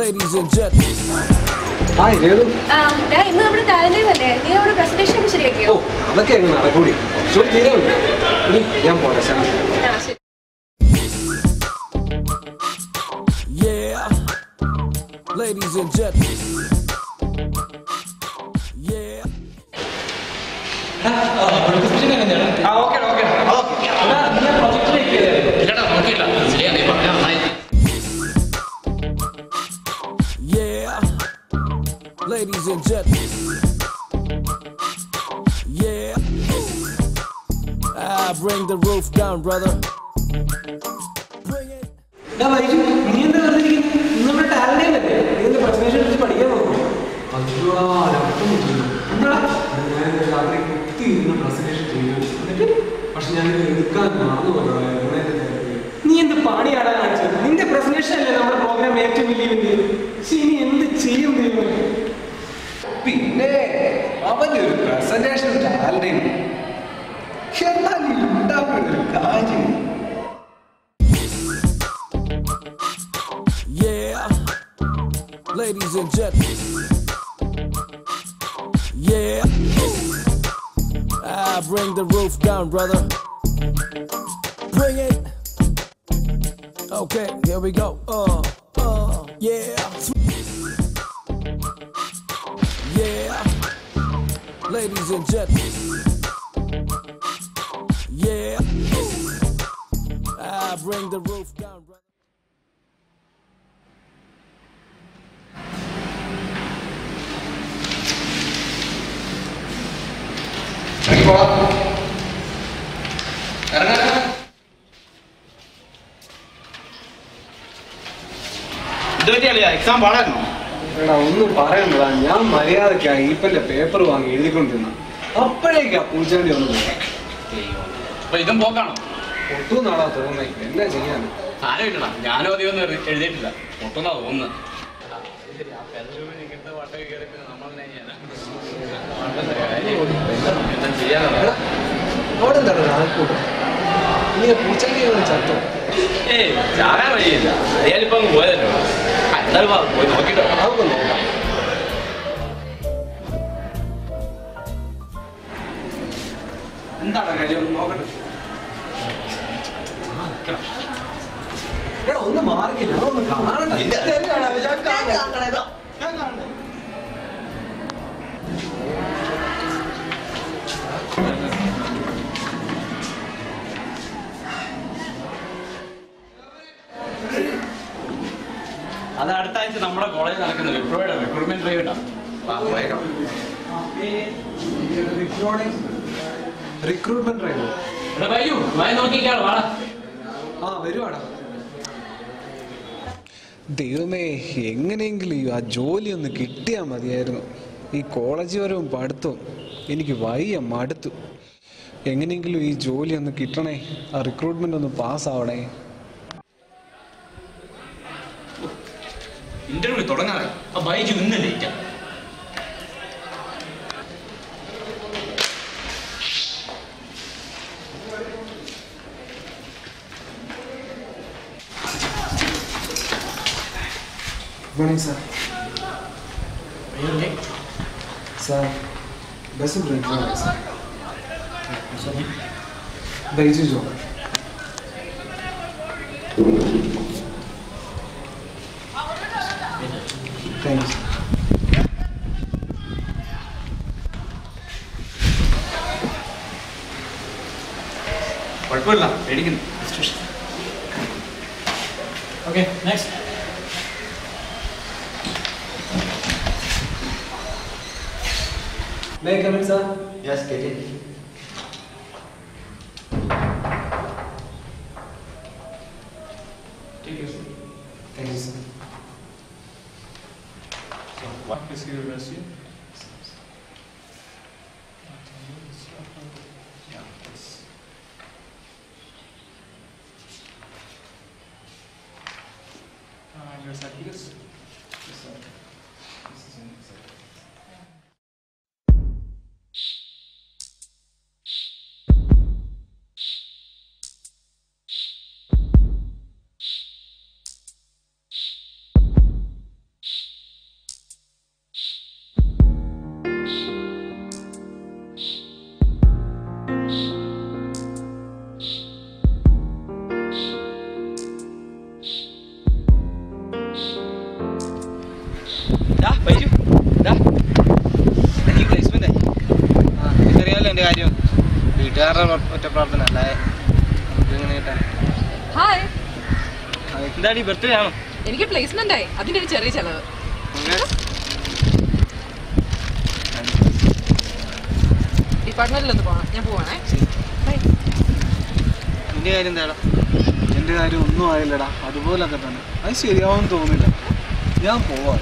Ladies and gentlemen. Hi, Redu. ഞാൻ ഇന്ന് നമ്മുടെ താലന്റേതല്ലേ നീ നമ്മുടെ പ്രസന്റേഷൻ ഒക്കെ ശരിയാക്കിയോ? അതൊക്കെ എങ്ങനെ നടക്കൂടി? ഞാൻ പോരാ ശരി. Yeah, ladies and gentlemen. Yeah. Yeah, ladies and gentlemen. Yeah, I bring the roof down, brother. Bring it. നീ എന്ത് പാടിയാടാൻ കാണിച്ചത്? നിന്റെ പ്രസന്റേഷൻ അല്ലേ നമ്മുടെ പ്രോഗ്രാം ഏറ്റവും വലിയ ഇനി എന്ത് ചെയ്യും? പിന്നെ അവന്റെ ഒരു പ്രസന്റേഷൻ കാര്യം Yeah, ladies and gentlemen. Yeah, I bring the roof down, brother. Bring it. Okay, here we go. Yeah. Yeah, ladies and gentlemen. Yeah, I bring the roof down, brother. Exam പാടായിരുന്നു. എടാ ഒന്നും പറയണ്ടടാ, ഞാൻ മര്യാദക്കാ ഈപ്പന്റെ paper വാങ്ങി എഴുതിക്കൊണ്ടിരുന്ന അപ്പോഴേക്കാ പൂച്ചേണ്ടി വന്നു. ഇതും പോക്കാണോ? ഒട്ടും നാളാ തോന്നേ, എന്നാ ചെയ്യാൻ? ആരും ഞാനും അധികമൊന്നും എഴുതിയിട്ടില്ല. ഒട്ടുന്നാ തോന്നുന്നത്. അവിടെ എന്താണ് ആൾക്കൂട്ടം? ഇങ്ങനെ പൂച്ചേണ്ടി ചത്തോ? ഏയ് ചാകാൻ വഴിയില്ല. അയാളിപ്പോ അങ്ങ് പോയതല്ലോ. എന്നാലും പോയി നോക്കിട്ടോ. നമുക്ക് നോക്കാം. എന്താണ് കാര്യം? നോക്കട്ടെ. എടാ ഒന്ന് മാറിക്കില്ല, അതൊന്ന് കാണണ്ട. അത് അടുത്ത ആഴ്ച നമ്മുടെ കോളേജിൽ നടക്കുന്ന വിപ്രോയുടെ റിക്രൂട്ട്മെന്റ് ഡ്രൈവ് ഉണ്ടാവും. റിക്രൂട്ട്മെന്റ് ഡ്രൈവോ? നോക്കിക്കാളോ വാടാ. വരുവാടാ. ദൈവമേ, എങ്ങനെയെങ്കിലും ആ ജോലി ഒന്ന് കിട്ടിയാൽ മതിയായിരുന്നു. ഈ കോളേജ് വരവും പഠിത്തവും എനിക്ക് വയ്യ, മടുത്തു. എങ്ങനെയെങ്കിലും ഈ ജോലി ഒന്ന് കിട്ടണേ, ആ റിക്രൂട്ട്മെന്റ് ഒന്ന് പാസ്സാവണേ. ഇന്റർവ്യൂ തുടങ്ങാതെ ആ ബൈജു ഇന്ന് ലേറ്റാ. Good morning, sir. Sir, best of luck, sir. Sorry. Baiju jo. Thanks. കുഴപ്പമില്ല, പേടിക്കുന്നു. Okay, next. May I come in, sir? Yes, get in. Take your seat. Thank you, sir. So, what is your resume? Yeah, yes. Your certificates? Yes, sir. This is in certificate. Placement എനിക്കറിയാമല്ലോ എന്റെ കാര്യം വീട്ടുകാരുടെ ഒറ്റ പ്രാർത്ഥന അല്ലാതെ നമുക്ക് എങ്ങനെ കിട്ടാൻ ഹായ് എന്താടി ബർത്ത്ഡേ ആണോ എനിക്ക് പ്ലേസ്മെന്റ് ആയി അതിന്റെ ഒരു ചെറിയ ചെലവ് ഡിപ്പാർട്ട്മെന്റിലൊന്ന് പോകണം ഞാൻ പോവാണേ നിന്റെ കാര്യം എന്താടാ എൻ്റെ കാര്യം ഒന്നും ആയില്ലടാ അതുപോലൊക്കെ തന്നെ അത് ശരിയാവും തോന്നില്ല ഞാൻ പോവാ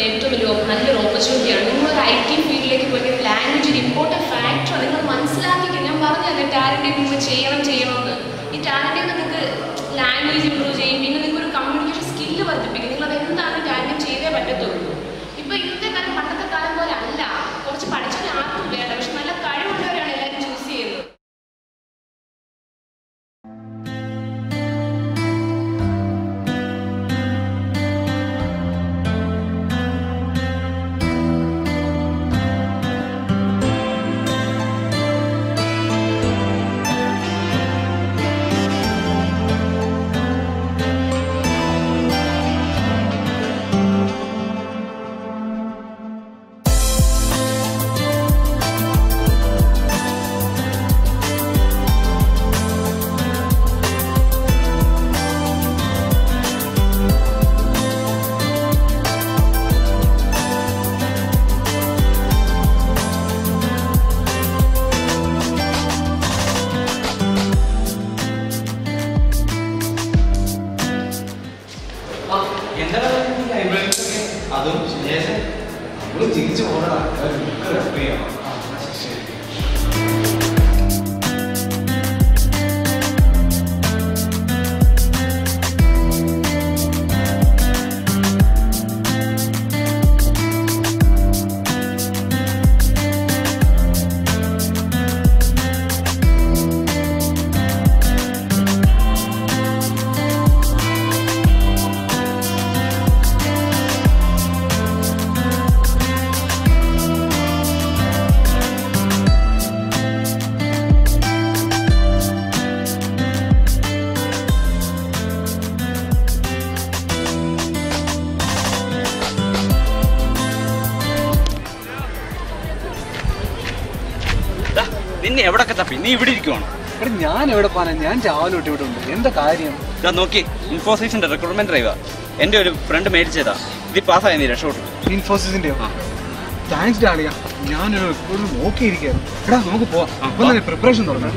ഏറ്റവും വലിയ നല്ലൊരു ഓപ്പർച്യൂണിറ്റിയാണ്. നിങ്ങളൊരു IT ഫീൽഡിലേക്ക് പോയി ലാംഗ്വേജ് ഒരു ഇമ്പോർട്ടൻറ്റ് ഫാക്ടറാണ്. നിങ്ങൾ മനസ്സിലാക്കിയിട്ട് ഞാൻ പറഞ്ഞത് ടാലൻറ്റ് നിങ്ങൾ ചെയ്യണമെന്ന്. ഈ ടാലൻറ്റ് നിങ്ങൾക്ക് ലാംഗ്വേജ് ഇമ്പ്രൂവ് ചെയ്യും, പിന്നെ നിങ്ങൾക്ക് ഒരു കമ്മ്യൂണിക്കേഷൻ സ്കില്ല് വർദ്ധിപ്പിക്കും. നിങ്ങളത് എന്താണ് ടാലൻറ്റ് ചെയ്തേ പറ്റത്തുള്ളൂ. ഇപ്പോൾ ഇന്നത്തെ കാലം പണ്ടത്തെ കാലം പോലെ അല്ല, കുറച്ച് പഠിച്ചാൽ ആർക്കും വേണ്ട, പക്ഷെ നല്ല കഴിവുള്ളവരാണ് എല്ലാവരും ചൂസ് ചെയ്യുന്നത്. അതും നമ്മള് തിരിച്ചു പോകണം. നിന്നെ എവിടൊക്കെ തപ്പി നീ ഇവിടെ ഇരിക്കുവാണോ? എടാ ഞാൻ എവിടെ പോകാനാ? ഞാൻ രാവിലെ തൊട്ട് ഇവിടെ ഉണ്ട്. എന്താ കാര്യം? ഇതാ നോക്കി, ഇൻഫോസിസിന്റെ റിക്രൂട്ട്മെന്റ് ഡ്രൈവാ. എന്റെ ഒരു ഫ്രണ്ട് മേടിച്ചതാ. ഇത് പാസ്സായി നീ രക്ഷപ്പെട്ടു. ഇൻഫോസിസിന്റെ താങ്ക്സ് ഡാളിയ. ഞാനൊരു നോക്കിയിരിക്കുന്നു. എടാ നമുക്ക് പോവാം. പ്രിപ്പറേഷൻ തുടങ്ങാം.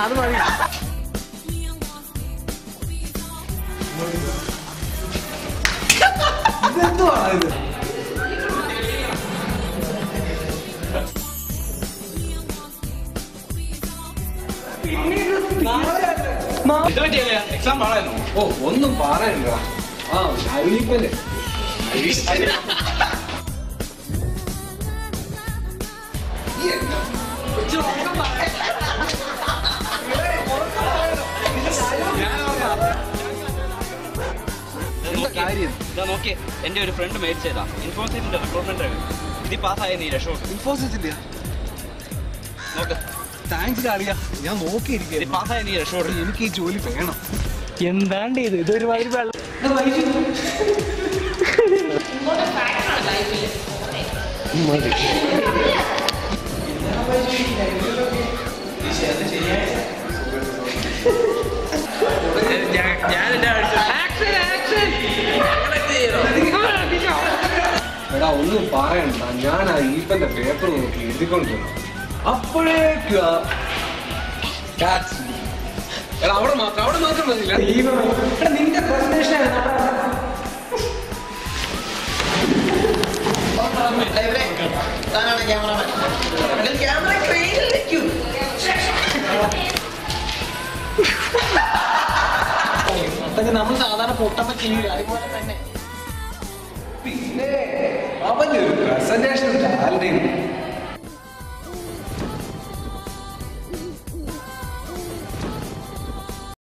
അത് മതി. ഇതെന്തുവാണ് ഇത്? എക്സാം പാടായിരുന്നു. ഓ ഒന്നും പറയണ്ട. ആ അഴിപ്പല്ലേ ഇതാ നോക്കിയേ, എന്റെ ഒരു ഫ്രണ്ട് മേടിച്ചതാ. ഇൻഫോസിസിന്റെ റിക്രൂട്ട്മെന്റ് ഡ്രൈവ്. ഇത് പാസ്സായ നീ രക്ഷപ്പെട്ടു. ഇൻഫോസിസിന്റെ നോക്ക്, താങ്ക്സ് അറിയാ. ഞാൻ നോക്കിയിരിക്കും. ഇത് പാസ്സായ നീ രക്ഷപ്പെട്ടു. എനിക്ക് ഈ ജോലി വേണം. എന്താണ്ട് ഇത് ഇതൊരുമാതിരി വെള്ളം ഇമ്പോർട്ടൻറ്റ് ഫാക്ടറാണ് ലൈഫിൽ. എടാ ഒന്നും പറയണ്ട. ഞാൻ ആ ഈപ്പന്റെ പേപ്പർ നോക്കി എഴുതിക്കൊണ്ടിരുന്നു. അപ്പോഴേക്കും എടാ അവിടെ മാത്രം മതിയില്ല. നിന്റെ പ്രസന്റേഷൻ നമ്മൾ സാധാരണ പൊട്ടപ്പ ചെയ്യൂല അതുപോലെ തന്നെ. പിന്നെ